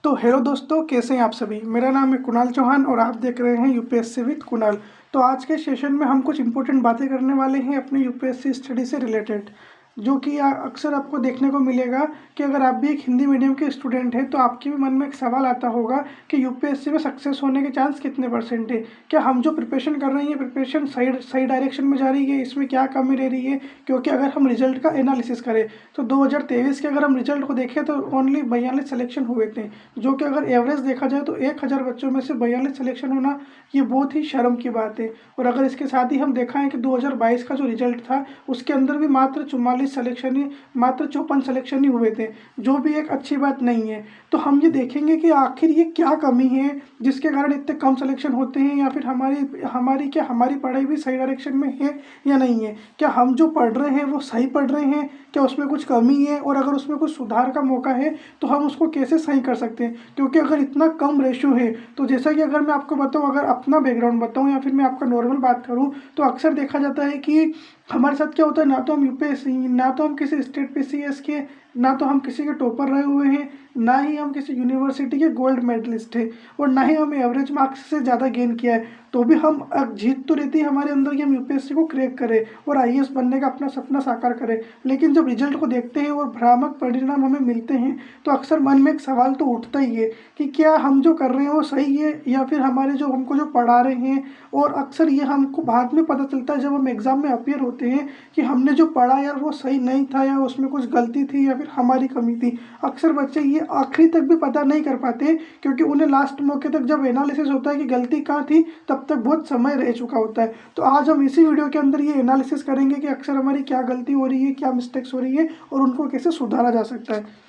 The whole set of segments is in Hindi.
तो हेलो दोस्तों, कैसे हैं आप सभी। मेरा नाम है कुणाल चौहान और आप देख रहे हैं यूपीएससी विद कुणाल। तो आज के सेशन में हम कुछ इंपॉर्टेंट बातें करने वाले हैं अपने यूपीएससी स्टडी से रिलेटेड, जो कि अक्सर आपको देखने को मिलेगा कि अगर आप भी एक हिंदी मीडियम के स्टूडेंट हैं तो आपके भी मन में एक सवाल आता होगा कि यूपीएससी में सक्सेस होने के चांस कितने परसेंट है। क्या हम जो प्रिपरेशन कर रहे हैं प्रिपरेशन सही डायरेक्शन में जा रही है, इसमें क्या कमी रह रही है। क्योंकि अगर हम रिजल्ट का एनालिसिस करें तो 2023 के अगर हम रिजल्ट को देखें तो ओनली 42 सिलेक्शन हुए थे, जो कि अगर एवरेज देखा जाए तो 1000 बच्चों में से 42 सिलेक्शन होना ये बहुत ही शर्म की बात है। और अगर इसके साथ ही हम देखा है कि 2022 का जो रिजल्ट था उसके अंदर भी मात्र 44 सिलेक्शन ही, मात्र 54 सिलेक्शन ही हुए थे, जो भी एक अच्छी बात नहीं है। तो हम ये देखेंगे कि आखिर ये क्या कमी है जिसके कारण इतने कम सिलेक्शन होते हैं, या फिर हमारी पढ़ाई भी सही डायरेक्शन में है या नहीं है। क्या हम जो पढ़ रहे हैं वो सही पढ़ रहे हैं, क्या उसमें कुछ कमी है, और अगर उसमें कुछ सुधार का मौका है तो हम उसको कैसे सही कर सकते हैं। क्योंकि अगर इतना कम रेशो है तो जैसा कि अगर मैं आपको बताऊं, अगर अपना बैकग्राउंड बताऊं या फिर मैं आपका नॉर्मल बात करूं, तो अक्सर देखा जाता है कि हमारे साथ क्या होता है, ना तो हम यूपीएससी, ना तो हम किसी स्टेट पीसीएस के, ना तो हम किसी के टॉपर रहे हुए हैं, ना ही हम किसी यूनिवर्सिटी के गोल्ड मेडलिस्ट हैं, और ना ही हम एवरेज मार्क्स से ज़्यादा गेन किया है। तो भी हम जीत तो रहती है हमारे अंदर कि हम यूपीएससी को क्रैक करें और आईएएस बनने का अपना सपना साकार करें। लेकिन जब रिजल्ट को देखते हैं और भ्रामक परिणाम हमें मिलते हैं तो अक्सर मन में एक सवाल तो उठता ही है कि क्या हम जो कर रहे हैं वो सही है, या फिर हमारे जो हमको जो पढ़ा रहे हैं। और अक्सर ये हमको बाद में पता चलता है जब हम एग्ज़ाम में अपीयर होते हैं कि हमने जो पढ़ा यार वो सही नहीं था, या उसमें कुछ गलती थी, या फिर हमारी कमी थी। अक्सर बच्चे ये आखिरी तक भी पता नहीं कर पाते, क्योंकि उन्हें लास्ट मौके तक जब एनालिसिस होता है कि गलती कहाँ थी, तब तक बहुत समय रह चुका होता है। तो आज हम इसी वीडियो के अंदर ये एनालिसिस करेंगे कि अक्सर हमारी क्या गलती हो रही है, क्या मिस्टेक्स हो रही है, और उनको कैसे सुधारा जा सकता है।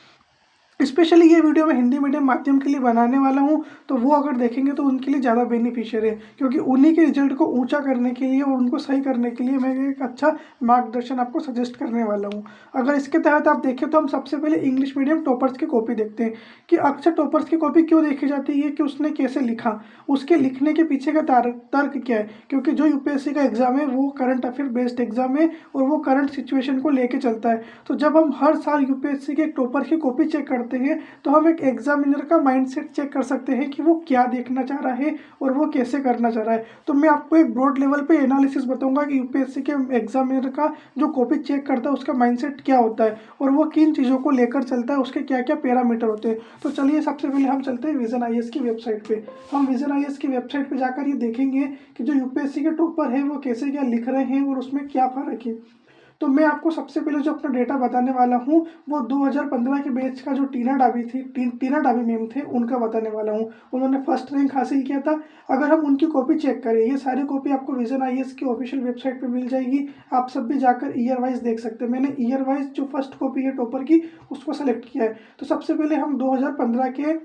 स्पेशली ये वीडियो मैं हिंदी मीडियम माध्यम के लिए बनाने वाला हूँ, तो वो अगर देखेंगे तो उनके लिए ज़्यादा बेनिफिशियल है, क्योंकि उन्हीं के रिजल्ट को ऊंचा करने के लिए और उनको सही करने के लिए मैं एक अच्छा मार्गदर्शन आपको सजेस्ट करने वाला हूँ। अगर इसके तहत आप देखें तो हम सबसे पहले इंग्लिश मीडियम टॉपर्स की कॉपी देखते हैं कि अक्सर टॉपर्स की कॉपी क्यों देखी जाती है कि उसने कैसे लिखा, उसके लिखने के पीछे का तर्क क्या है। क्योंकि जो यूपीएससी का एग्जाम है वो करंट अफेयर बेस्ड एग्जाम है और वो करंट सिचुएशन को लेके चलता है। तो जब हम हर साल यूपीएससी के टॉपर की कॉपी चेक करते हैं तो हम एक एग्जामिनर का माइंडसेट चेक कर सकते हैं कि वो क्या देखना चाह रहा है और वो कैसे करना चाह रहा है। तो मैं आपको एक ब्रॉड लेवल पे एनालिसिस बताऊंगा कि यूपीएससी के एग्जामिनर का जो कॉपी चेक करता है उसका माइंडसेट क्या होता है और वो किन चीज़ों को लेकर चलता है, उसके क्या क्या पैरामीटर होते हैं। तो चलिए सबसे पहले हम चलते हैं विजन आईएएस की वेबसाइट पे। हम विजन आईएएस की वेबसाइट पे जाकर ये देखेंगे कि जो यूपीएससी के टॉपर है वो कैसे क्या लिख रहे हैं और उसमें क्या फर्क है। तो मैं आपको सबसे पहले जो अपना डेटा बताने वाला हूँ वो 2015 के बैच का जो टीना डाबी थी, टीना डाबी मैम थे, उनका बताने वाला हूँ। उन्होंने फर्स्ट रैंक हासिल किया था। अगर हम उनकी कॉपी चेक करें, ये सारी कॉपी आपको विजन आईएएस की ऑफिशियल वेबसाइट पे मिल जाएगी। आप सब भी जाकर ईयर वाइज देख सकते हैं। मैंने ईयर वाइज जो फर्स्ट कॉपी है टॉपर की उसको सेलेक्ट किया है। तो सबसे पहले हम 2015 के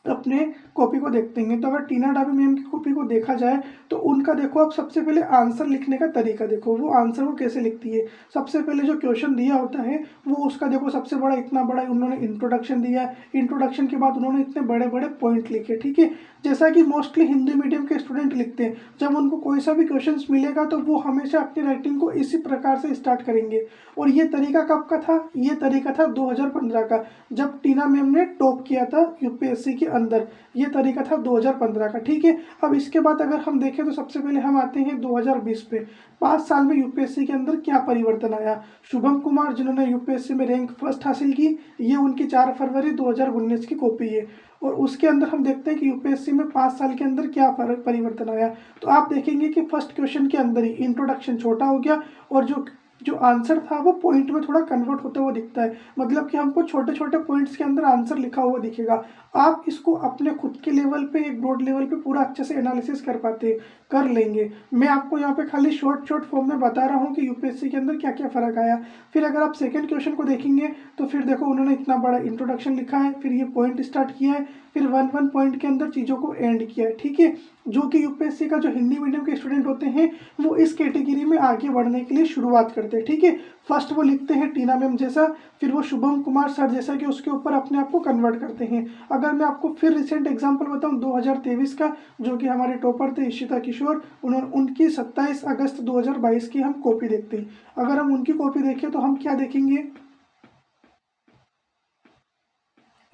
अपने कॉपी को देखते हैं। तो अगर टीना डाबी मैम की कॉपी को देखा जाए तो उनका देखो, आप सबसे पहले आंसर लिखने का तरीका देखो, वो आंसर वो कैसे लिखती है। सबसे पहले जो क्वेश्चन दिया होता है वो उसका देखो सबसे बड़ा इतना बड़ा उन्होंने इंट्रोडक्शन दिया। इंट्रोडक्शन के बाद उन्होंने इतने बड़े बड़े पॉइंट लिखे, ठीक है। जैसा कि मोस्टली हिंदी मीडियम के स्टूडेंट लिखते हैं, जब उनको कोई सा भी क्वेश्चन मिलेगा तो वो हमेशा अपनी राइटिंग को इसी प्रकार से स्टार्ट करेंगे। और ये तरीका कब का था, ये तरीका था 2015 का, जब टीना मैम ने टॉप किया था यूपीएससी के अंदर। ये तरीका था 2015 का, ठीक है। अब इसके बाद अगर हम देखें तो सबसे पहले हम आते हैं 2020 पे। 5 साल में यूपीएससी के अंदर क्या परिवर्तन आया। शुभम कुमार जिन्होंने यूपीएससी में रैंक फर्स्ट हासिल की, ये उनकी 4 फरवरी 2019 की कॉपी है। और उसके अंदर हम देखते हैं कि यूपीएससी में 5 साल के अंदर क्या परिवर्तन आया। तो आप देखेंगे कि फर्स्ट क्वेश्चन के अंदर ही इंट्रोडक्शन छोटा हो गया और जो जो आंसर था वो पॉइंट में थोड़ा कन्वर्ट होता हुआ दिखता है। मतलब कि हमको छोटे छोटे पॉइंट्स के अंदर आंसर लिखा हुआ दिखेगा। आप इसको अपने खुद के लेवल पे, एक ब्रॉड लेवल पे पूरा अच्छे से एनालिसिस कर पाते कर लेंगे। मैं आपको यहाँ पे खाली शॉर्ट शॉर्ट फॉर्म में बता रहा हूँ कि यूपीएससी के अंदर क्या क्या फर्क आया। फिर अगर आप सेकंड क्वेश्चन को देखेंगे तो फिर देखो उन्होंने इतना बड़ा इंट्रोडक्शन लिखा है, फिर ये पॉइंट स्टार्ट किया है, फिर वन वन पॉइंट के अंदर चीज़ों को एंड किया है, ठीक है। जो कि यूपीएससी का जो हिंदी मीडियम के स्टूडेंट होते हैं वो इस कैटेगरी में आगे बढ़ने के लिए शुरुआत करते हैं, ठीक है। फर्स्ट वो लिखते हैं टीना मैम जैसा, फिर वो शुभम कुमार सर जैसा कि उसके ऊपर अपने आप को कन्वर्ट करते हैं। अगर मैं आपको फिर रिसेंट एग्जांपल बताऊं 2023 का, जो कि हमारे टॉपर थे इशिता किशोर, उन्होंने उनकी 27 अगस्त 2022 की हम कॉपी देखते हैं। अगर हम उनकी कॉपी देखें तो हम क्या देखेंगे,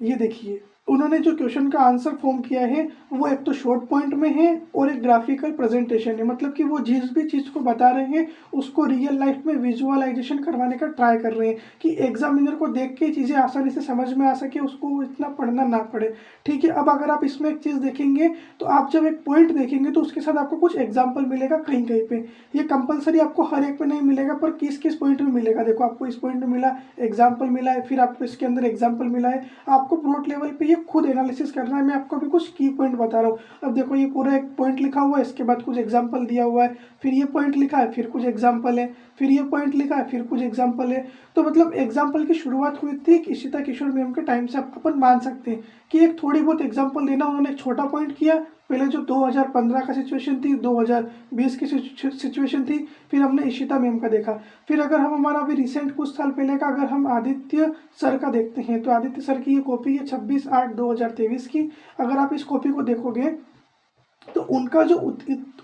ये देखिए उन्होंने जो क्वेश्चन का आंसर फॉर्म किया है वो एक तो शॉर्ट पॉइंट में है और एक ग्राफिकल प्रेजेंटेशन है। मतलब कि वो जिस भी चीज़ को बता रहे हैं उसको रियल लाइफ में विजुअलाइजेशन करवाने का ट्राई कर रहे हैं कि एग्जामिनर को देख के चीज़ें आसानी से समझ में आ सके, उसको इतना पढ़ना ना पड़े। ठीक है, अब अगर आप इसमें एक चीज़ देखेंगे तो आप जब एक पॉइंट देखेंगे तो उसके साथ आपको कुछ एग्जाम्पल मिलेगा कहीं कहीं पे। ये कंपलसरी आपको हर एक पे नहीं मिलेगा, पर किस किस पॉइंट में मिलेगा। देखो आपको इस पॉइंट में मिला एग्जाम्पल मिला है, फिर आपको इसके अंदर एग्जाम्पल मिला है। आपको ब्रॉड लेवल पे ये खुद एनालिसिस करना है। मैं आपको अभी कुछ की पॉइंट बता रहा हूँ। अब देखो ये पूरा एक पॉइंट लिखा हुआ है, इसके बाद कुछ एग्जाम्पल दिया हुआ है, फिर ये पॉइंट लिखा है, फिर कुछ एग्जाम्पल है, फिर ये पॉइंट लिखा है, फिर कुछ एग्जाम्पल है। तो मतलब एग्जाम्पल की शुरुआत हुई थी इशिता किशोर मैम के टाइम से। अपन मान सकते हैं कि एक थोड़ी बहुत एग्जाम्पल देना, उन्होंने एक छोटा पॉइंट किया। पहले जो 2015 का सिचुएशन थी, 2020 की सिचुएशन थी, फिर हमने इशिता मैम का देखा। फिर अगर हम हमारा अभी रिसेंट कुछ साल पहले का अगर हम आदित्य सर का देखते हैं तो आदित्य सर की ये कॉपी है 26/8/2023 की। अगर आप इस कॉपी को देखोगे तो उनका जो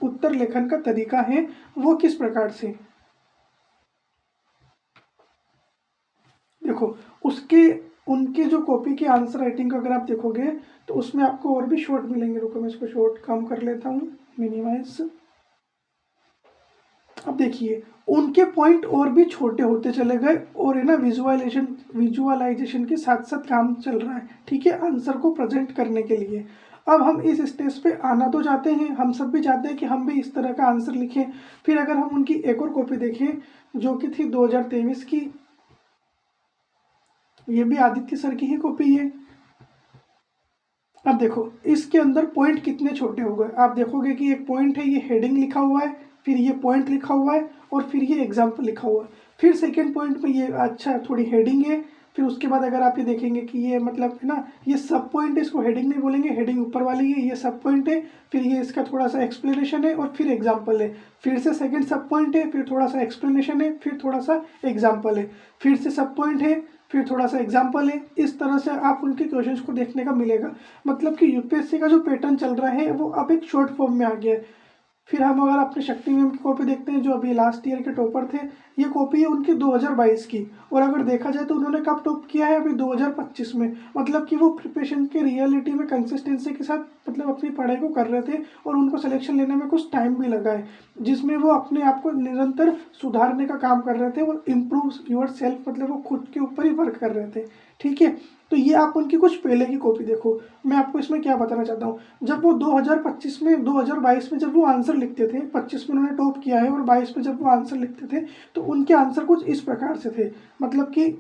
उत्तर लेखन का तरीका है वो किस प्रकार से, देखो उसके उनके जो कॉपी के आंसर राइटिंग का अगर आप देखोगे तो उसमें आपको और भी शॉर्ट मिलेंगे। रुको मैं इसको शॉर्ट कम कर लेता हूँ, मिनिमाइज। अब देखिए उनके पॉइंट और भी छोटे होते चले गए और है ना विजुअलाइजेशन के साथ साथ काम चल रहा है। ठीक है, आंसर को प्रेजेंट करने के लिए। अब हम इस स्टेज पे आना तो चाहते हैं, हम सब भी चाहते हैं कि हम भी इस तरह का आंसर लिखें। फिर अगर हम उनकी एक और कॉपी देखें जो कि थी 2023 की, ये भी आदित्य सर की ही कॉपी है। अब देखो इसके अंदर पॉइंट कितने छोटे हो गए। आप देखोगे कि एक पॉइंट है, ये हेडिंग लिखा हुआ है, फिर ये पॉइंट लिखा हुआ है और फिर ये एग्जाम्पल लिखा हुआ है। फिर सेकेंड पॉइंट में ये अच्छा थोड़ी हेडिंग है। फिर उसके बाद अगर आप ये देखेंगे कि ये मतलब है ना, ये सब पॉइंट है, इसको हेडिंग नहीं बोलेंगे, हेडिंग ऊपर वाली है, ये सब पॉइंट है। फिर ये इसका थोड़ा सा एक्सप्लेनेशन है और फिर एग्जाम्पल है। फिर से सेकेंड सब पॉइंट है, फिर थोड़ा सा एक्सप्लेनेशन है, फिर थोड़ा सा एग्जाम्पल है, फिर से सब पॉइंट है, फिर थोड़ा सा एग्जाम्पल है। इस तरह से आप उनके क्वेश्चंस को देखने का मिलेगा। मतलब कि यूपीएससी का जो पैटर्न चल रहा है वो अब एक शॉर्ट फॉर्म में आ गया है। फिर हम अगर अपने शक्ति मैम की कॉपी देखते हैं जो अभी लास्ट ईयर के टॉपर थे, ये कॉपी है उनकी 2022 की। और अगर देखा जाए तो उन्होंने कब टॉप किया है, अभी 2025 में। मतलब कि वो प्रिपरेशन के रियलिटी में कंसिस्टेंसी के साथ मतलब अपनी पढ़ाई को कर रहे थे और उनको सिलेक्शन लेने में कुछ टाइम भी लगा है, जिसमें वो अपने आप को निरंतर सुधारने का काम कर रहे थे। वो इम्प्रूव योर सेल्फ, मतलब वो खुद के ऊपर ही वर्क कर रहे थे। ठीक है, तो ये आप उनकी कुछ पहले की कॉपी देखो। मैं आपको इसमें क्या बताना चाहता हूँ, जब वो 2025 में 2022 में जब वो आंसर लिखते थे, 25 में उन्होंने टॉप किया है और 22 में जब वो आंसर लिखते थे तो उनके आंसर कुछ इस प्रकार से थे। मतलब कि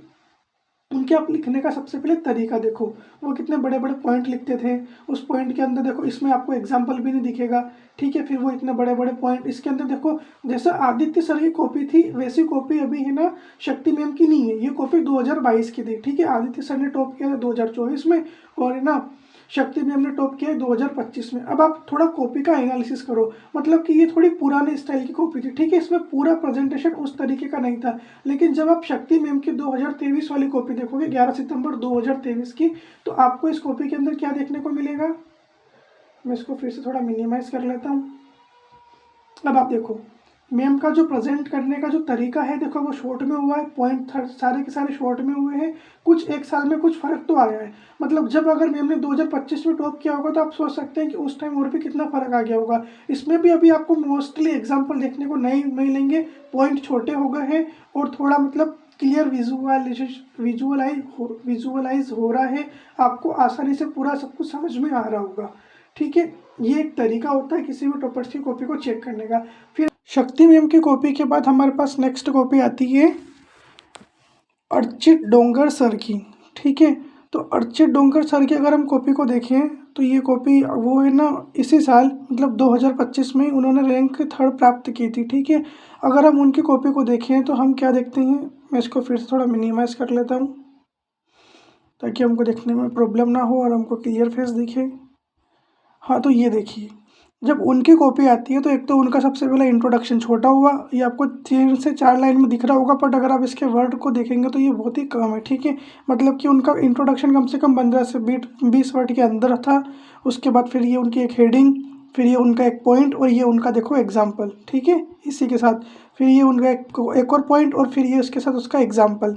उनके आप लिखने का सबसे पहले तरीका देखो, वो कितने बड़े बड़े पॉइंट लिखते थे। उस पॉइंट के अंदर देखो, इसमें आपको एग्जाम्पल भी नहीं दिखेगा। ठीक है, फिर वो इतने बड़े बड़े पॉइंट इसके अंदर देखो। जैसा आदित्य सर की कॉपी थी वैसी कॉपी अभी है ना शक्ति मैम की नहीं है। ये कॉपी 2022 की थी। ठीक है, आदित्य सर ने टॉप किया था 2024 में और है ना शक्ति मैम ने टॉप किया है 2025 में। अब आप थोड़ा कॉपी का एनालिसिस करो, मतलब कि ये थोड़ी पुराने स्टाइल की कॉपी थी। ठीक है, इसमें पूरा प्रेजेंटेशन उस तरीके का नहीं था। लेकिन जब आप शक्ति मैम की 2023 वाली कॉपी देखोगे 11 सितंबर 2023 की, तो आपको इस कॉपी के अंदर क्या देखने को मिलेगा। मैं इसको फिर से थोड़ा मिनिमाइज कर लेता हूँ। अब आप देखो मैम का जो प्रेजेंट करने का जो तरीका है, देखो वो शॉर्ट में हुआ है, पॉइंट सारे के सारे शॉर्ट में हुए हैं। कुछ एक साल में कुछ फर्क तो आया है। मतलब जब अगर मैम ने 2025 में टॉप किया होगा तो आप सोच सकते हैं कि उस टाइम और भी कितना फर्क आ गया होगा। इसमें भी अभी आपको मोस्टली एग्जाम्पल देखने को नहीं मिलेंगे, पॉइंट छोटे हो गए हैं और थोड़ा मतलब क्लियर विजुअलाइज हो रहा है। आपको आसानी से पूरा सब कुछ समझ में आ रहा होगा। ठीक है, ये एक तरीका होता है किसी भी टॉपर्स की कॉपी को चेक करने का। फिर शक्ति मैम की कॉपी के बाद हमारे पास नेक्स्ट कॉपी आती है अर्चित डोंगर सर की। ठीक है, तो अर्चित डोंगर सर की अगर हम कॉपी को देखें तो ये कॉपी वो है ना इसी साल मतलब 2025 में उन्होंने रैंक 3rd प्राप्त की थी। ठीक है, अगर हम उनकी कॉपी को देखें तो हम क्या देखते हैं, मैं इसको फिर से थोड़ा मिनिमाइज कर लेता हूँ ताकि हमको देखने में प्रॉब्लम ना हो और हमको क्लियर फेस दिखे। हाँ, तो ये देखिए जब उनकी कॉपी आती है तो एक तो उनका सबसे पहला इंट्रोडक्शन छोटा हुआ, ये आपको 3 से 4 लाइन में दिख रहा होगा, बट अगर आप इसके वर्ड को देखेंगे तो ये बहुत ही कम है। ठीक है, मतलब कि उनका इंट्रोडक्शन कम से कम 15 से 20 वर्ड के अंदर था। उसके बाद फिर ये उनकी एक हेडिंग, फिर ये उनका एक पॉइंट और ये उनका देखो एग्जाम्पल। ठीक है, इसी के साथ फिर ये उनका एक और पॉइंट और फिर ये उसके साथ उसका एग्जाम्पल।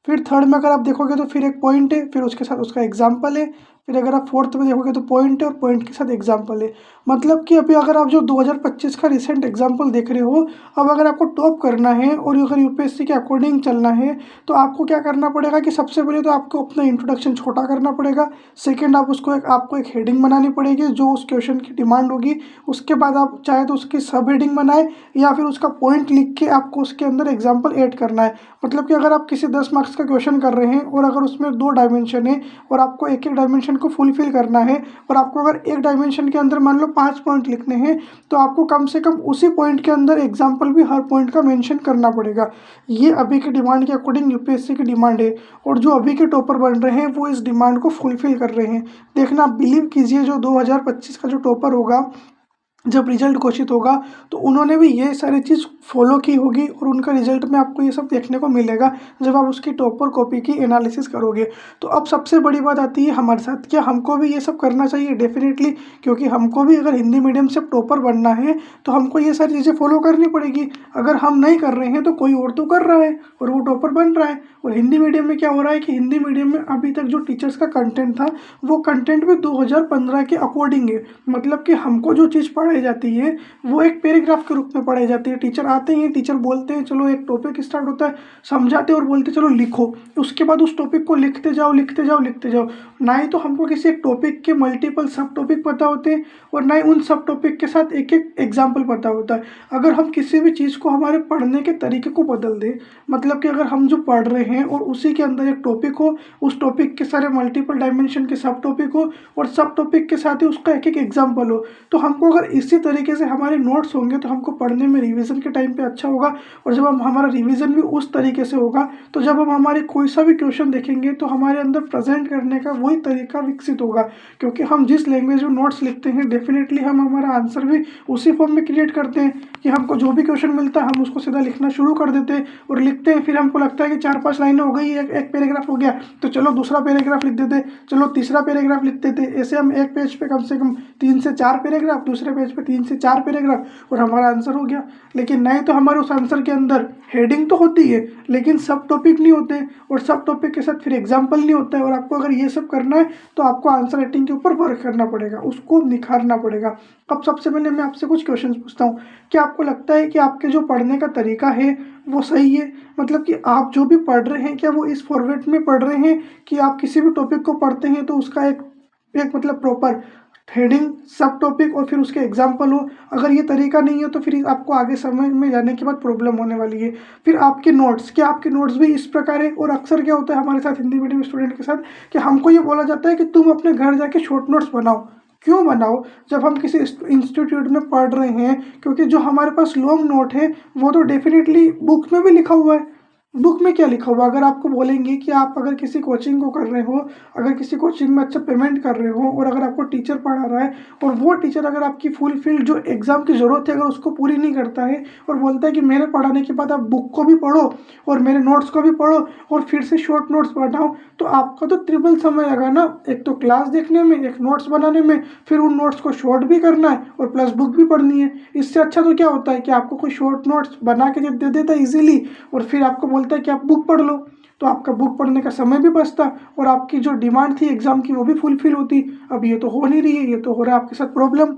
फिर थर्ड में अगर आप देखोगे तो फिर एक पॉइंट है, फिर उसके साथ उसका एग्जाम्पल है, फिर अगर आप फोर्थ में देखोगे तो पॉइंट है और पॉइंट के साथ एग्जाम्पल है। मतलब कि अभी अगर आप जो 2025 का रिसेंट एग्जाम्पल देख रहे हो, अब अगर आपको टॉप करना है और अगर यूपीएससी के अकॉर्डिंग चलना है तो आपको क्या करना पड़ेगा कि सबसे पहले तो आपको अपना इंट्रोडक्शन छोटा करना पड़ेगा। सेकंड, आपको एक हेडिंग बनानी पड़ेगी जो उस क्वेश्चन की डिमांड होगी। उसके बाद आप चाहे तो उसकी सब हेडिंग बनाए या फिर उसका पॉइंट लिख के आपको उसके अंदर एग्जाम्पल ऐड करना है। मतलब कि अगर आप किसी 10 मार्क्स का क्वेश्चन कर रहे हैं और अगर उसमें 2 डायमेंशन है और आपको एक एक डायमेंशन को फुलफिल करना है और आपको अगर एक डायमेंशन के अंदर मान लो 5 पॉइंट लिखने हैं तो आपको कम से कम उसी पॉइंट के अंदर एग्जाम्पल भी हर पॉइंट का मेंशन करना पड़ेगा। ये अभी की डिमांड के अकॉर्डिंग यूपीएससी की डिमांड है और जो अभी के टॉपर बन रहे हैं वो इस डिमांड को फुलफिल कर रहे हैं। देखना, आप बिलीव कीजिए, जो 2025 का जो टॉपर होगा जब रिजल्ट घोषित होगा तो उन्होंने भी ये सारी चीज़ फॉलो की होगी और उनका रिजल्ट में आपको ये सब देखने को मिलेगा जब आप उसकी टॉपर कॉपी की एनालिसिस करोगे। तो अब सबसे बड़ी बात आती है हमारे साथ, क्या हमको भी ये सब करना चाहिए? डेफिनेटली, क्योंकि हमको भी अगर हिंदी मीडियम से टॉपर बनना है तो हमको ये सारी चीज़ें फॉलो करनी पड़ेगी। अगर हम नहीं कर रहे हैं तो कोई और तो कर रहा है और वो टॉपर बन रहा है। और हिंदी मीडियम में क्या हो रहा है कि हिंदी मीडियम में अभी तक जो टीचर्स का कंटेंट था वो कंटेंट भी 2015 के अकॉर्डिंग है। मतलब कि हमको जो चीज़ पढ़ाई जाती है वो एक पैराग्राफ के रूप में पढ़ाई जाती है। टीचर आते हैं, टीचर बोलते हैं चलो एक टॉपिक स्टार्ट होता है, समझाते हैं और बोलते हैं चलो लिखो। उसके बाद उस टॉपिक को लिखते जाओ लिखते जाओ लिखते जाओ। ना ही तो हमको किसी एक टॉपिक के मल्टीपल सब टॉपिक पता होते हैं और ना ही उन सब टॉपिक के साथ एक एक एग्जाम्पल पता होता है। अगर हम किसी भी चीज़ को हमारे पढ़ने के तरीके को बदल दें, मतलब कि अगर हम जो पढ़ रहे हैं और उसी के अंदर एक टॉपिक हो, उस टॉपिक के सारे मल्टीपल डायमेंशन के सब टॉपिक हो और सब टॉपिक के साथ ही उसका एक एक एग्जाम्पल हो, तो हमको अगर इसी तरीके से हमारे नोट्स होंगे तो हमको पढ़ने में रिवीजन के टाइम पे अच्छा होगा। और जब हम हमारा रिवीजन भी उस तरीके से होगा तो जब हम हमारे कोई सा भी क्वेश्चन देखेंगे तो हमारे अंदर प्रेजेंट करने का वही तरीका विकसित होगा। क्योंकि हम जिस लैंग्वेज में नोट्स लिखते हैं डेफिनेटली हम हमारा आंसर भी उसी फॉर्म में क्रिएट करते हैं कि हमको जो भी क्वेश्चन मिलता है हम उसको सीधा लिखना शुरू कर देते हैं और लिखते हैं। फिर हमको लगता है कि 4-5 लाइनें हो गई, एक पैराग्राफ हो गया, तो चलो दूसरा पैराग्राफ लिख देते, चलो तीसरा पैराग्राफ लिख देते। ऐसे हम एक पेज पे कम से कम 3 से 4 पैराग्राफ, दूसरे पेज पे 3 से 4 पैराग्राफ और हमारा आंसर हो गया। लेकिन नहीं तो हमारे उस आंसर के अंदर हेडिंग तो होती है लेकिन सब टॉपिक नहीं होते और सब टॉपिक के साथ फिर एग्जाम्पल नहीं होता है। और आपको अगर ये सब करना है तो आपको आंसर राइटिंग के ऊपर वर्क करना पड़ेगा, उसको निखारना पड़ेगा। अब सबसे पहले मैं आपसे कुछ क्वेश्चन पूछता हूँ, क्या आपको लगता है कि आपके जो पढ़ने का तरीका है वो सही है? मतलब कि आप जो भी पढ़ रहे हैं क्या वो इस फॉर्मेट में पढ़ रहे हैं कि आप किसी भी टॉपिक को पढ़ते हैं तो उसका एक एक मतलब प्रॉपर हेडिंग, सब टॉपिक और फिर उसके एग्जाम्पल हो? अगर ये तरीका नहीं है तो फिर आपको आगे समझ में जाने के बाद प्रॉब्लम होने वाली है। फिर आपके नोट्स, क्या आपके नोट्स भी इस प्रकार है? और अक्सर क्या होता है हमारे साथ हिंदी मीडियम स्टूडेंट के साथ कि हमको ये बोला जाता है कि तुम अपने घर जाके शॉर्ट नोट्स बनाओ। क्यों बनाओ जब हम किसी इंस्टीट्यूट में पढ़ रहे हैं? क्योंकि जो हमारे पास लॉन्ग नोट है वो तो डेफिनेटली बुक में भी लिखा हुआ है। बुक में क्या लिखा हुआ? अगर आपको बोलेंगे कि आप अगर किसी कोचिंग को कर रहे हो, अगर किसी कोचिंग में अच्छा पेमेंट कर रहे हो और अगर आपको टीचर पढ़ा रहा है और वो टीचर अगर आपकी फुल फील्ड जो एग्जाम की ज़रूरत है अगर उसको पूरी नहीं करता है और बोलता है कि मेरे पढ़ाने के बाद आप बुक को भी पढ़ो और मेरे नोट्स को भी पढ़ो और फिर से शॉर्ट नोट्स बनाओ, तो आपका तो ट्रिपल समय लगा ना। एक तो क्लास देखने में, एक नोट्स बनाने में, फिर उन नोट्स को शॉर्ट भी करना है और प्लस बुक भी पढ़नी है। इससे अच्छा तो क्या होता है कि आपको कोई शॉर्ट नोट्स बना के जब दे देता है ईजिली और फिर आपको बोलता है कि आप बुक पढ़ लो, तो आपका बुक पढ़ने का समय भी बचता और आपकी जो डिमांड थी एग्जाम की वो भी फुलफिल होती। अब ये तो हो नहीं रही है, ये तो हो रहा है आपके साथ प्रॉब्लम।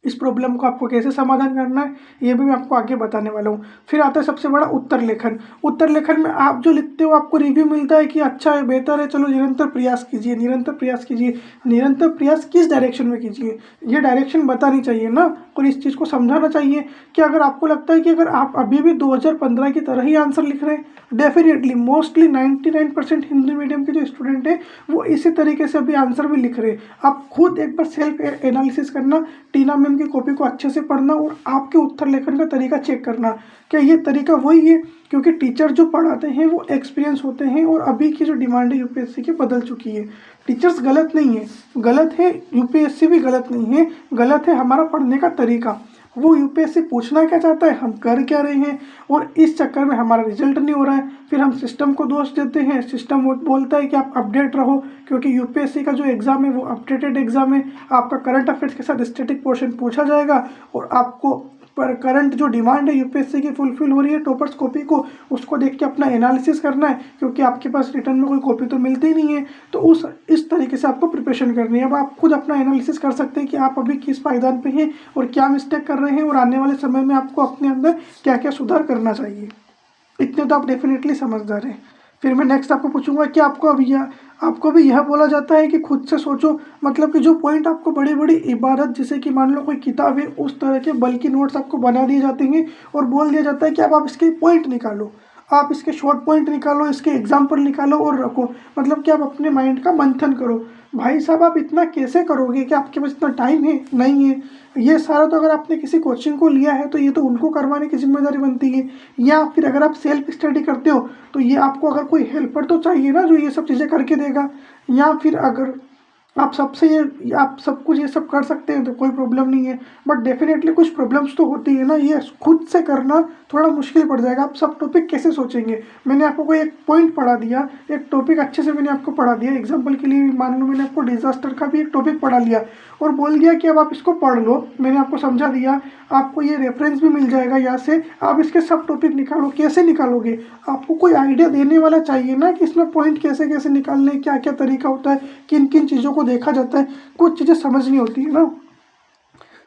इस प्रॉब्लम को आपको कैसे समाधान करना है ये भी मैं आपको आगे बताने वाला हूँ। फिर आता है सबसे बड़ा उत्तर लेखन। उत्तर लेखन में आप जो लिखते हो आपको रिव्यू मिलता है कि अच्छा है, बेहतर है, चलो निरंतर प्रयास कीजिए, निरंतर प्रयास कीजिए। निरंतर प्रयास किस डायरेक्शन में कीजिए, ये डायरेक्शन बतानी चाहिए ना, और इस चीज़ को समझाना चाहिए कि अगर आपको लगता है कि अगर आप अभी भी 2015 की तरह ही आंसर लिख रहे हैं, डेफिनेटली मोस्टली 99% हिंदी मीडियम के जो स्टूडेंट हैं वो इसी तरीके से अभी आंसर भी लिख रहे हैं। आप खुद एक बार सेल्फ एनालिसिस करना, टीना मैम की कॉपी को अच्छे से पढ़ना और आपके उत्तर लेखन का तरीका चेक करना, क्या ये तरीका वही है? क्योंकि टीचर जो पढ़ाते हैं वो एक्सपीरियंस होते हैं और अभी की जो डिमांड है यूपीएससी की बदल चुकी है। टीचर्स गलत नहीं है, गलत है यूपीएससी भी गलत नहीं है, गलत है हमारा पढ़ने का तरीका। वो यूपीएससी पूछना क्या चाहता है, हम कर क्या रहे हैं, और इस चक्कर में हमारा रिजल्ट नहीं हो रहा है। फिर हम सिस्टम को दोष देते हैं, सिस्टम वो बोलता है कि आप अपडेट रहो, क्योंकि यूपीएससी का जो एग्ज़ाम है वो अपडेटेड एग्ज़ाम है। आपका करंट अफेयर्स के साथ स्टैटिक पोर्शन पूछा जाएगा और आपको पर करंट जो डिमांड है यूपीएससी की फुलफिल हो रही है टॉपर्स कॉपी को, उसको देख के अपना एनालिसिस करना है, क्योंकि आपके पास रिटर्न में कोई कॉपी तो मिलती नहीं है। तो इस तरीके से आपको प्रिपरेशन करनी है। अब आप खुद अपना एनालिसिस कर सकते हैं कि आप अभी किस पायदान पे हैं और क्या मिस्टेक कर रहे हैं और आने वाले समय में आपको अपने अंदर क्या क्या सुधार करना चाहिए। इतने तो आप डेफिनेटली समझदार हैं। फिर मैं नेक्स्ट आपको पूछूंगा कि आपको भी यह बोला जाता है कि खुद से सोचो, मतलब कि जो पॉइंट आपको बड़ी बड़ी इबारत, जैसे कि मान लो कोई किताब है, उस तरह के बल्कि नोट्स आपको बना दिए जाते हैं और बोल दिया जाता है कि अब आप इसके पॉइंट निकालो, आप इसके शॉर्ट पॉइंट निकालो, इसके एग्जाम्पल निकालो और रखो, मतलब कि आप अपने माइंड का मंथन करो। भाई साहब, आप इतना कैसे करोगे कि आपके पास इतना टाइम है? नहीं है। ये सारा तो अगर आपने किसी कोचिंग को लिया है तो ये तो उनको करवाने की जिम्मेदारी बनती है, या फिर अगर आप सेल्फ स्टडी करते हो तो ये आपको अगर कोई हेल्पर तो चाहिए ना जो ये सब चीज़ें करके देगा। या फिर अगर आप सब कुछ ये सब कर सकते हैं तो कोई प्रॉब्लम नहीं है, बट डेफिनेटली कुछ प्रॉब्लम्स तो होती है ना, ये खुद से करना थोड़ा मुश्किल पड़ जाएगा। आप सब टॉपिक कैसे सोचेंगे? मैंने आपको कोई एक पॉइंट पढ़ा दिया, एक टॉपिक अच्छे से मैंने आपको पढ़ा दिया, एग्जाम्पल के लिए मान लो मैंने आपको डिजास्टर का भी एक टॉपिक पढ़ा लिया और बोल दिया कि अब आप इसको पढ़ लो, मैंने आपको समझा दिया, आपको ये रेफरेंस भी मिल जाएगा यहाँ से, आप इसके सब टॉपिक निकालो। कैसे निकालोगे? आपको कोई आइडिया देने वाला चाहिए ना कि इसमें पॉइंट कैसे कैसे निकालने, क्या क्या तरीका होता है, किन किन चीज़ों को देखा जाता है। कुछ चीज़ें समझनी होती है ना।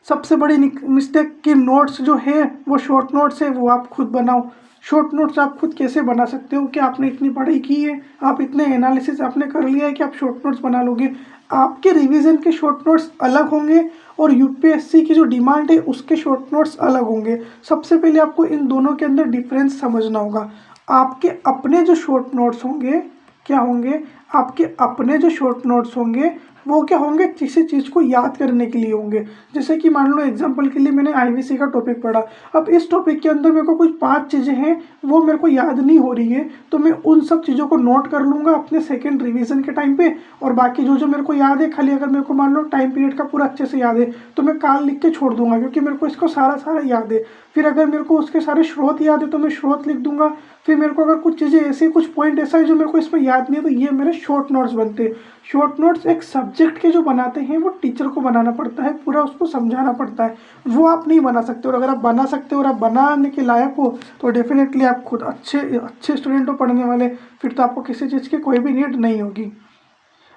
सबसे बड़ी मिस्टेक कि नोट्स जो है वो शॉर्ट नोट्स है, वो आप खुद बनाओ। शॉर्ट नोट्स आप खुद कैसे बना सकते हो कि आपने इतनी पढ़ाई की है, आप इतने एनालिसिस आपने कर लिया है कि आप शॉर्ट नोट्स बना लोगे। आपके रिवीजन के शॉर्ट नोट्स अलग होंगे और यूपीएससी की जो डिमांड है उसके शॉर्ट नोट्स अलग होंगे। सबसे पहले आपको इन दोनों के अंदर डिफरेंस समझना होगा। आपके अपने जो शॉर्ट नोट्स होंगे क्या होंगे? आपके अपने जो शॉर्ट नोट्स होंगे वो क्या होंगे? किसी चीज़ को याद करने के लिए होंगे। जैसे कि मान लो एग्जांपल के लिए मैंने आईवीसी का टॉपिक पढ़ा, अब इस टॉपिक के अंदर मेरे को कुछ 5 चीज़ें हैं वो मेरे को याद नहीं हो रही है, तो मैं उन सब चीज़ों को नोट कर लूँगा अपने सेकेंड रिवीजन के टाइम पे, और बाकी जो जो मेरे को याद है, खाली अगर मेरे को मान लो टाइम पीरियड का पूरा अच्छे से याद है तो मैं काल लिख के छोड़ दूंगा, क्योंकि मेरे को इसको सारा सारा याद है। फिर अगर मेरे को उसके सारे स्रोत याद है तो मैं स्रोत लिख दूंगा। फिर मेरे को अगर कुछ चीज़ें ऐसी, कुछ पॉइंट ऐसा है जो मेरे को इसमें याद नहीं है, तो ये मेरे शॉर्ट नोट्स बनते हैं। शॉर्ट नोट्स एक सब्जेक्ट के जो बनाते हैं वो टीचर को बनाना पड़ता है, पूरा उसको समझाना पड़ता है, वो आप नहीं बना सकते। और अगर आप बना सकते हो और आप बनाने के लायक हो तो डेफिनेटली आप खुद अच्छे अच्छे स्टूडेंट हो पढ़ने वाले, फिर तो आपको किसी चीज़ की कोई भी नीड नहीं होगी।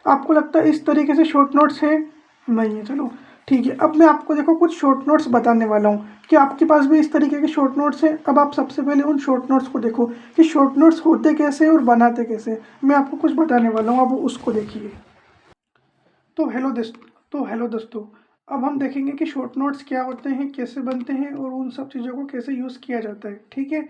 आपको लगता है इस तरीके से शॉर्ट नोट्स हैं? नहीं है, चलो ठीक है। अब मैं आपको देखो कुछ शॉर्ट नोट्स बताने वाला हूँ कि आपके पास भी इस तरीके के शॉर्ट नोट्स हैं। अब आप सबसे पहले उन शॉर्ट नोट्स को देखो कि शॉर्ट नोट्स होते कैसे और बनाते कैसे। मैं आपको कुछ बताने वाला हूँ, अब उसको देखिए। तो हेलो दोस्तों, अब हम देखेंगे कि शॉर्ट नोट्स क्या होते हैं, कैसे बनते हैं और उन सब चीज़ों को कैसे यूज़ किया जाता है। ठीक है,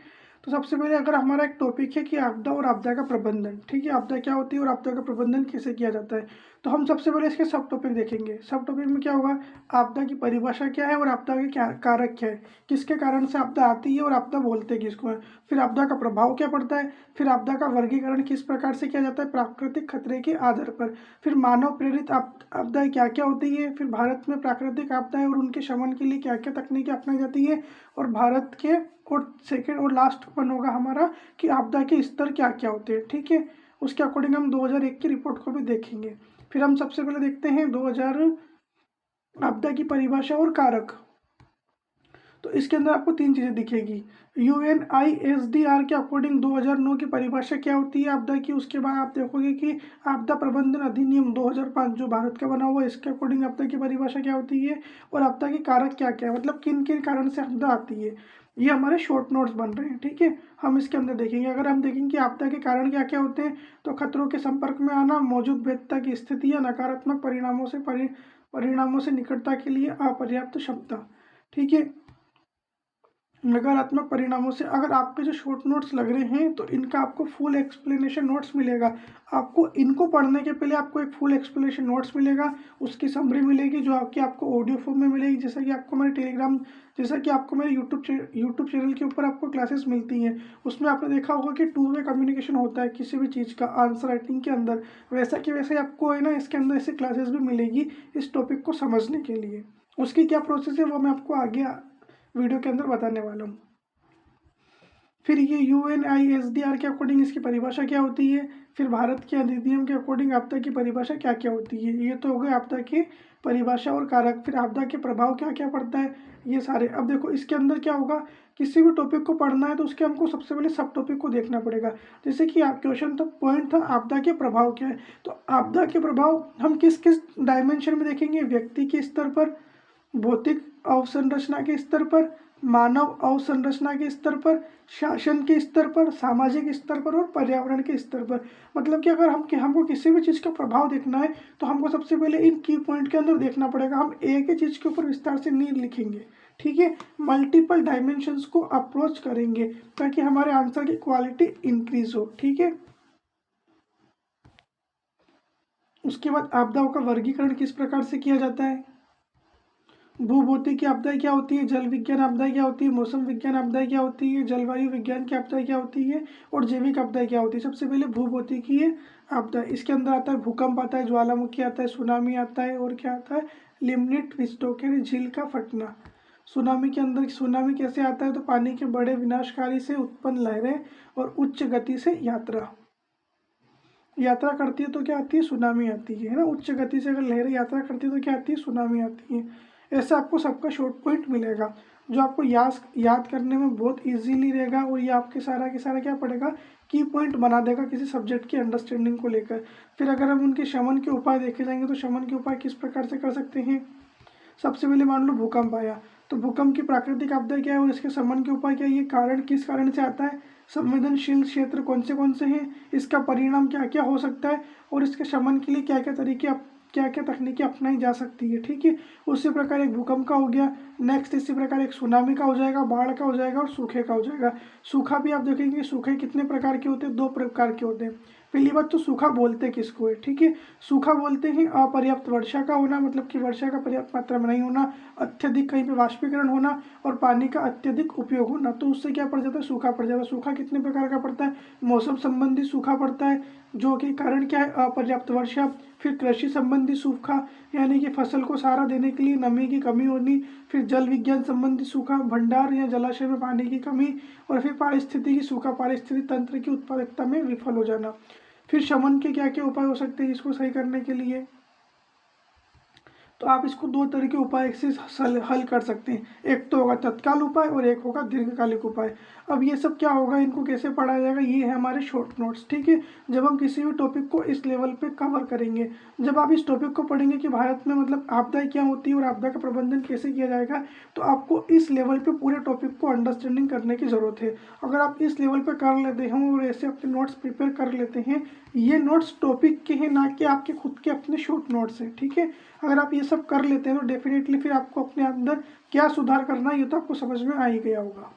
तो सबसे पहले अगर हमारा एक टॉपिक है कि आपदा और आपदा का प्रबंधन, ठीक है, आपदा क्या होती है और आपदा का प्रबंधन कैसे किया जाता है, तो हम सबसे पहले इसके सब टॉपिक देखेंगे। सब टॉपिक में क्या होगा? आपदा की परिभाषा क्या है और आपदा के क्या कारक क्या है, किसके कारण से आपदा आती है और आपदा बोलते किसको है। फिर आपदा का प्रभाव क्या पड़ता है। फिर आपदा का वर्गीकरण किस प्रकार से किया जाता है प्राकृतिक खतरे के आधार पर। फिर मानव प्रेरित आपदाएं क्या क्या होती है। फिर भारत में प्राकृतिक आपदाएं और उनके शमन के लिए क्या क्या तकनीकें अपनाई जाती है। और भारत के और सेकेंड और लास्ट वन होगा हमारा कि आपदा के स्तर क्या क्या होते हैं। ठीक है, उसके अकॉर्डिंग हम 2001 की रिपोर्ट को भी देखेंगे। फिर हम सबसे पहले देखते हैं 2000 आपदा की परिभाषा और कारक। तो इसके अंदर आपको 3 चीज़ें दिखेगी। UNISDR के अकॉर्डिंग 2009 की परिभाषा क्या होती है आपदा की। उसके बाद आप देखोगे कि आपदा प्रबंधन अधिनियम 2005 जो भारत का बना हुआ है, इसके अकॉर्डिंग आपदा की परिभाषा क्या होती है और आपदा के कारक क्या क्या है, मतलब किन किन कारण से आपदा आती है। ये हमारे शॉर्ट नोट्स बन रहे हैं। ठीक है, हम इसके अंदर देखेंगे। अगर हम देखेंगे कि आपदा के कारण क्या क्या होते हैं, तो खतरों के संपर्क में आना, मौजूद भेद्यता की स्थिति या नकारात्मक परिणामों से निकटता के लिए अपर्याप्त क्षमता। ठीक है, नकारात्मक परिणामों से। अगर आपके जो शॉर्ट नोट्स लग रहे हैं तो इनका आपको फुल एक्सप्लेनेशन नोट्स मिलेगा। आपको इनको पढ़ने के पहले आपको एक फुल एक्सप्लेनेशन नोट्स मिलेगा, उसकी समरी मिलेगी जो आपको ऑडियो फॉर्म में मिलेगी, जैसा कि आपको मेरे टेलीग्राम, जैसा कि आपको मेरे यूट्यूब चैनल के ऊपर आपको क्लासेस मिलती हैं। उसमें आपने देखा होगा कि 2 वे कम्युनिकेशन होता है किसी भी चीज़ का आंसर राइटिंग के अंदर, वैसा कि वैसे आपको है ना इसके अंदर ऐसी क्लासेस भी मिलेगी इस टॉपिक को समझने के लिए। उसकी क्या प्रोसेस है वो मैं आपको आगे वीडियो के अंदर बताने वाला हूँ। फिर ये UNISDR के अकॉर्डिंग इसकी परिभाषा क्या होती है, फिर भारत के अधिनियम के अकॉर्डिंग आपदा की परिभाषा क्या क्या होती है। ये तो हो गए आपदा की परिभाषा और कारक। फिर आपदा के प्रभाव क्या क्या पड़ता है, ये सारे। अब देखो इसके अंदर क्या होगा, किसी भी टॉपिक को पढ़ना है तो उसके हमको सबसे पहले सब टॉपिक को देखना पड़ेगा। जैसे कि आप क्वेश्चन था, पॉइंट था आपदा के प्रभाव क्या है, तो आपदा के प्रभाव हम किस किस डायमेंशन में देखेंगे, व्यक्ति के स्तर पर, भौतिक अवसंरचना के स्तर पर, मानव अवसंरचना के स्तर पर, शासन के स्तर पर, सामाजिक स्तर पर और पर्यावरण के स्तर पर। मतलब कि अगर हमको किसी भी चीज़ का प्रभाव देखना है तो हमको सबसे पहले इन की पॉइंट के अंदर देखना पड़ेगा। हम एक ही चीज़ के ऊपर विस्तार से नहीं लिखेंगे, ठीक है, मल्टीपल डायमेंशंस को अप्रोच करेंगे ताकि हमारे आंसर की क्वालिटी इंक्रीज हो, ठीक है। उसके बाद आपदाओं का वर्गीकरण किस प्रकार से किया जाता है, भूभौतिक आपदाएं क्या होती है, जल विज्ञान आपदाएं क्या होती है, मौसम विज्ञान आपदाएं क्या होती है, जलवायु विज्ञान की आपदाएं क्या होती है, और जैविक आपदाएं क्या होती है। सबसे पहले भूभौतिकीय आपदा, इसके अंदर आता है भूकंप आता है, ज्वालामुखी आता है, सुनामी आता है, और क्या आता है, लिमनिट विस्टोक यानी झील का फटना। सुनामी के अंदर सुनामी कैसे आता है, तो पानी के बड़े विनाशकारी से उत्पन्न लहरें और उच्च गति से यात्रा करती है तो क्या आती है, सुनामी आती है ना। उच्च गति से अगर लहरें यात्रा करती है तो क्या आती है, सुनामी आती है। ऐसा आपको सबका शॉर्ट पॉइंट मिलेगा जो आपको याद करने में बहुत इजीली रहेगा, और ये आपके सारा के सारा क्या पड़ेगा, की पॉइंट बना देगा किसी सब्जेक्ट की अंडरस्टैंडिंग को लेकर। फिर अगर हम उनके शमन के उपाय देखे जाएंगे तो शमन के उपाय किस प्रकार से कर सकते हैं। सबसे पहले मान लो भूकंप आया, तो भूकंप की प्राकृतिक आपदा क्या है और इसके शमन के उपाय क्या है, ये कारण किस कारण से आता है, संवेदनशील क्षेत्र कौन से हैं, इसका परिणाम क्या क्या हो सकता है, और इसके शमन के लिए क्या क्या तरीके क्या क्या तकनीकें अपनाई जा सकती है, ठीक है। उसी प्रकार एक भूकंप का हो गया, नेक्स्ट इसी प्रकार एक सुनामी का हो जाएगा, बाढ़ का हो जाएगा और सूखे का हो जाएगा। सूखा भी आप देखेंगे, सूखे कितने प्रकार के होते हैं, दो प्रकार के होते हैं। पहली बात तो सूखा बोलते किसको है, ठीक है। सूखा बोलते हैं अपर्याप्त वर्षा का होना, मतलब कि वर्षा का पर्याप्त मात्रा में नहीं होना, अत्यधिक कहीं पे वाष्पीकरण होना और पानी का अत्यधिक उपयोग होना, तो उससे क्या पड़ जाता है, सूखा पड़ जाता है। सूखा कितने प्रकार का पड़ता है, मौसम संबंधी सूखा पड़ता है जो कि कारण क्या है, अपर्याप्त वर्षा। फिर कृषि संबंधी सूखा यानी कि फसल को सहारा देने के लिए नमी की कमी होनी। फिर जल विज्ञान संबंधी सूखा, भंडार या जलाशय में पानी की कमी। और फिर पारिस्थितिकी सूखा, पारिस्थितिक तंत्र की उत्पादकता में विफल हो जाना। फिर शमन के क्या क्या उपाय हो सकते हैं इसको सही करने के लिए, तो आप इसको दो तरह के उपाय से हल कर सकते हैं। एक तो होगा तत्काल उपाय और एक होगा दीर्घकालिक उपाय। अब ये सब क्या होगा, इनको कैसे पढ़ा जाएगा, ये है हमारे शॉर्ट नोट्स, ठीक है। जब हम किसी भी टॉपिक को इस लेवल पे कवर करेंगे, जब आप इस टॉपिक को पढ़ेंगे कि भारत में मतलब आपदाएं क्या होती है और आपदा का प्रबंधन कैसे किया जाएगा, तो आपको इस लेवल पे पूरे टॉपिक को अंडरस्टैंडिंग करने की ज़रूरत है। अगर आप इस लेवल पे कर लेते हैं और ऐसे अपने नोट्स प्रिपेयर कर लेते हैं, ये नोट्स टॉपिक के हैं ना कि आपके खुद के अपने शॉर्ट नोट्स हैं, ठीक है। अगर आप ये सब कर लेते हैं तो डेफिनेटली फिर आपको अपने अंदर क्या सुधार करना है ये तो आपको समझ में आ ही गया होगा।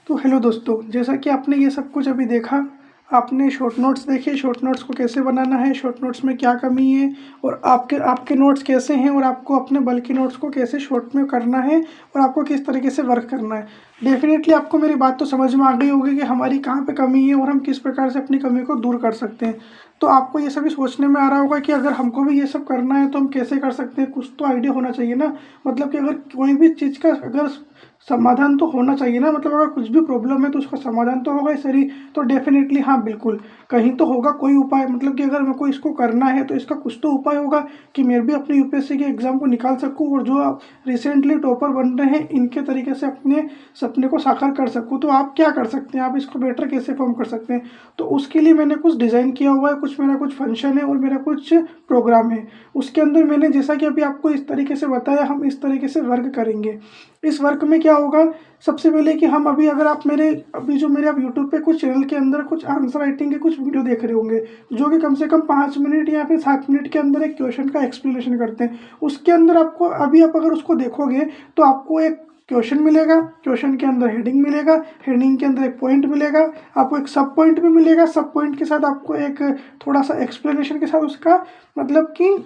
तो हेलो दोस्तों, जैसा कि आपने ये सब कुछ अभी देखा, आपने शॉर्ट नोट्स देखे, शॉर्ट नोट्स को कैसे बनाना है, शॉर्ट नोट्स में क्या कमी है, और आपके नोट्स कैसे हैं, और आपको अपने बल्कि नोट्स को कैसे शॉर्ट में करना है, और आपको किस तरीके से वर्क करना है। डेफिनेटली आपको मेरी बात तो समझ में आ गई होगी कि हमारी कहाँ पे कमी है और हम किस प्रकार से अपनी कमी को दूर कर सकते हैं। तो आपको ये सभी सोचने में आ रहा होगा कि अगर हमको भी ये सब करना है तो हम कैसे कर सकते हैं, कुछ तो आइडिया होना चाहिए ना। मतलब कि अगर कोई भी चीज़ का अगर समाधान तो होना चाहिए ना, मतलब अगर कुछ भी प्रॉब्लम है तो उसका समाधान तो होगा ही सही। तो डेफिनेटली हाँ बिल्कुल, कहीं तो होगा कोई उपाय, मतलब कि अगर मेरे को इसको करना है तो इसका कुछ तो उपाय होगा कि मैं भी अपने यूपीएससी के एग्ज़ाम को निकाल सकूँ और जो रिसेंटली टॉपर बन रहे हैं इनके तरीके से अपने सपने को साकार कर सकूँ। तो आप क्या कर सकते हैं, आप इसको बेटर कैसे फॉर्म कर सकते हैं, तो उसके लिए मैंने कुछ डिज़ाइन किया हुआ है, मेरा कुछ फंक्शन है और मेरा कुछ प्रोग्राम है। उसके अंदर मैंने जैसा कि अभी आपको इस तरीके से बताया, हम इस तरीके से वर्क करेंगे। इस वर्क में क्या होगा, सबसे पहले कि हम अगर आप मेरे आप यूट्यूब पे कुछ चैनल के अंदर कुछ आंसर राइटिंग के कुछ वीडियो देख रहे होंगे जो कि कम से कम 5 मिनट या फिर 7 मिनट के अंदर एक क्वेश्चन का एक्सप्लेनेशन करते हैं। उसके अंदर आपको आप अगर उसको देखोगे तो आपको एक क्वेश्चन मिलेगा, क्वेश्चन के अंदर हेडिंग मिलेगा, हेडिंग के अंदर एक पॉइंट मिलेगा, आपको एक सब पॉइंट भी मिलेगा, सब पॉइंट के साथ आपको एक थोड़ा सा एक्सप्लेनेशन के साथ उसका मतलब कि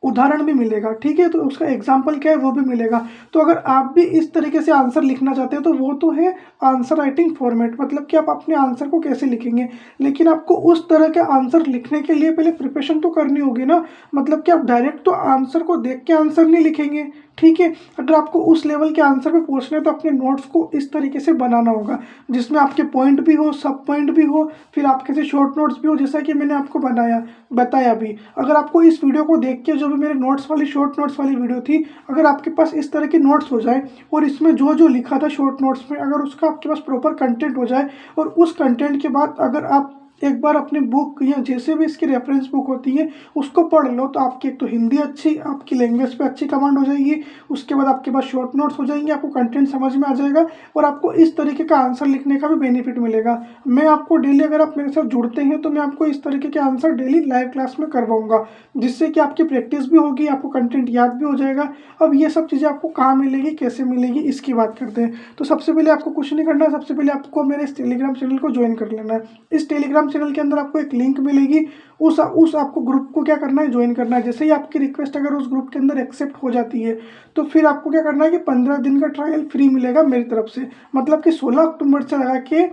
उदाहरण भी मिलेगा, ठीक है। तो उसका एग्जाम्पल क्या है वो भी मिलेगा। तो अगर आप भी इस तरीके से आंसर लिखना चाहते हैं तो वो तो है आंसर राइटिंग फॉर्मेट, मतलब कि आप अपने आंसर को कैसे लिखेंगे। लेकिन आपको उस तरह के आंसर लिखने के लिए पहले प्रिपरेशन तो करनी होगी ना, मतलब कि आप डायरेक्ट तो आंसर को देख के आंसर नहीं लिखेंगे, ठीक है। अगर आपको उस लेवल के आंसर पे पूछने हैं तो अपने नोट्स को इस तरीके से बनाना होगा जिसमें आपके पॉइंट भी हो, सब पॉइंट भी हो, फिर आपके से शॉर्ट नोट्स भी हो, जैसा कि मैंने आपको बताया भी। अगर आपको इस वीडियो को देख के जो भी मेरे नोट्स वाली शॉर्ट नोट्स वाली वीडियो थी, अगर आपके पास इस तरह के नोट्स हो जाए और इसमें जो जो लिखा था शॉर्ट नोट्स में, अगर उसका आपके पास प्रॉपर कंटेंट हो जाए और उस कंटेंट के बाद अगर आप एक बार अपनी बुक या जैसे भी इसकी रेफरेंस बुक होती है उसको पढ़ लो, तो आपकी एक तो हिंदी अच्छी, आपकी लैंग्वेज पे अच्छी कमांड हो जाएगी, उसके बाद आपके पास शॉर्ट नोट्स हो जाएंगे, आपको कंटेंट समझ में आ जाएगा और आपको इस तरीके का आंसर लिखने का भी बेनिफिट मिलेगा। मैं आपको डेली, अगर आप मेरे साथ जुड़ते हैं तो मैं आपको इस तरीके के आंसर डेली लाइव क्लास में करवाऊंगा, जिससे कि आपकी प्रैक्टिस भी होगी, आपको कंटेंट याद भी हो जाएगा। अब ये सब चीज़ें आपको कहाँ मिलेगी, कैसे मिलेगी, इसकी बात करते हैं। तो सबसे पहले आपको कुछ नहीं करना है, सबसे पहले आपको मेरे इस टेलीग्राम चैनल को ज्वाइन कर लेना है। इस टेलीग्राम चैनल के अंदर आपको एक लिंक मिलेगी, उस आपको ग्रुप को क्या करना है, ज्वाइन करना है। जैसे ही आपकी रिक्वेस्ट अगर उस ग्रुप के अंदर एक्सेप्ट हो जाती है तो फिर आपको क्या करना है कि 15 दिन का ट्रायल फ्री मिलेगा मेरी तरफ से। मतलब कि 16 अक्टूबर से लगा के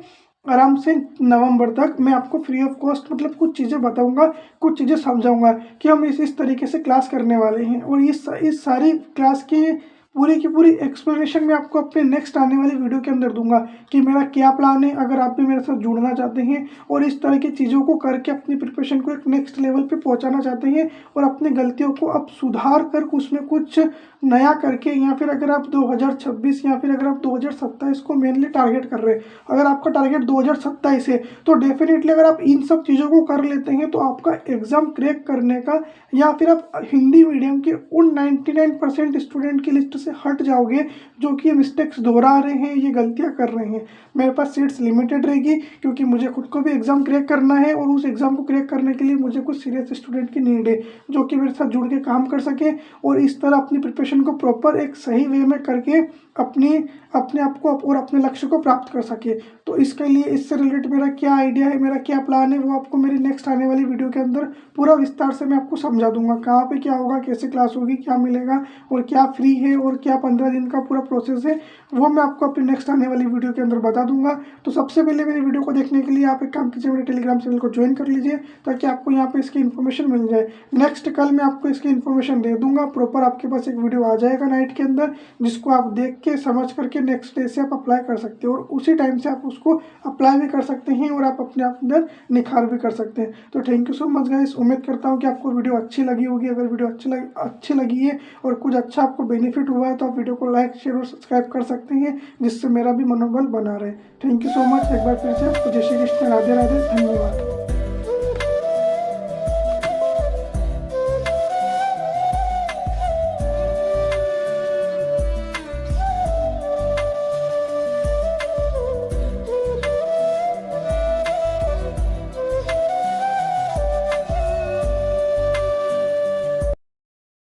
आराम से नवंबर तक मैं आपको फ्री ऑफ कॉस्ट मतलब कुछ चीज़ें बताऊंगा, कुछ चीज़ें समझाऊंगा कि हम इस तरीके से क्लास करने वाले हैं। और इस सारी क्लास के पूरी की पूरी एक्सप्लेनेशन मैं आपको अपने नेक्स्ट आने वाली वीडियो के अंदर दूंगा कि मेरा क्या प्लान है। अगर आप भी मेरे साथ जुड़ना चाहते हैं और इस तरह की चीज़ों को करके अपनी प्रिपरेशन को एक नेक्स्ट लेवल पे पहुंचाना चाहते हैं और अपनी गलतियों को अब सुधार कर उसमें कुछ नया करके, या फिर अगर आप 2026 या फिर अगर आप 2027 को मेनली टारगेट कर रहे हैं, अगर आपका टारगेट 2027 है तो डेफिनेटली अगर आप इन सब चीज़ों को कर लेते हैं तो आपका एग्ज़ाम क्रैक करने का, या फिर आप हिंदी मीडियम के उन 99% स्टूडेंट की लिस्ट से हट जाओगे जो कि ये मिस्टेक्स दोहरा रहे हैं, ये गलतियां कर रहे हैं। मेरे पास सीट्स लिमिटेड रहेगी क्योंकि मुझे खुद को भी एग्ज़ाम क्रैक करना है और उस एग्ज़ाम को क्रैक करने के लिए मुझे कुछ सीरियस स्टूडेंट की नीड है जो कि मेरे साथ जुड़ के काम कर सके और इस तरह अपनी प्रिपरेशन को प्रॉपर एक सही वे में करके अपने आप को और अपने लक्ष्य को प्राप्त कर सके। तो इसके लिए इससे रिलेटेड मेरा क्या आइडिया है, मेरा क्या प्लान है, वो आपको मेरी नेक्स्ट आने वाली वीडियो के अंदर पूरा विस्तार से मैं आपको समझा दूंगा। कहाँ पे क्या होगा, कैसे क्लास होगी, क्या मिलेगा और क्या फ्री है और क्या 15 दिन का पूरा प्रोसेस है, वो मैं आपको अपनी नेक्स्ट आने वाली वीडियो के अंदर बता दूंगा। तो सबसे पहले मेरी वीडियो को देखने के लिए आप एक काम कीजिए, मेरे टेलीग्राम चैनल को ज्वाइन कर लीजिए ताकि आपको यहाँ पे इसकी इन्फॉर्मेशन मिल जाए। नेक्स्ट कल मैं आपको इसकी इन्फॉर्मेशन दे दूंगा, प्रॉपर आपके पास एक वीडियो आ जाएगा नाइट के अंदर जिसको आप देख के समझ करके नेक्स्ट डे से आप अप्लाई कर सकते हो और उसी टाइम से आप उसको अप्लाई भी कर सकते हैं और आप अपने अंदर निखार भी कर सकते हैं। तो thank you so much guys, उम्मीद करता हूँ कि आपको वीडियो अच्छी लगी होगी। अगर वीडियो अच्छी लगी है और कुछ अच्छा आपको बेनिफिट हुआ है तो आप वीडियो को लाइक, शेयर और सब्सक्राइब कर सकते हैं जिससे मेरा भी मनोबल बना रहे। थैंक यू सो मच एक बार फिर से। जय श्री कृष्ण, राधे राधे, धन्यवाद।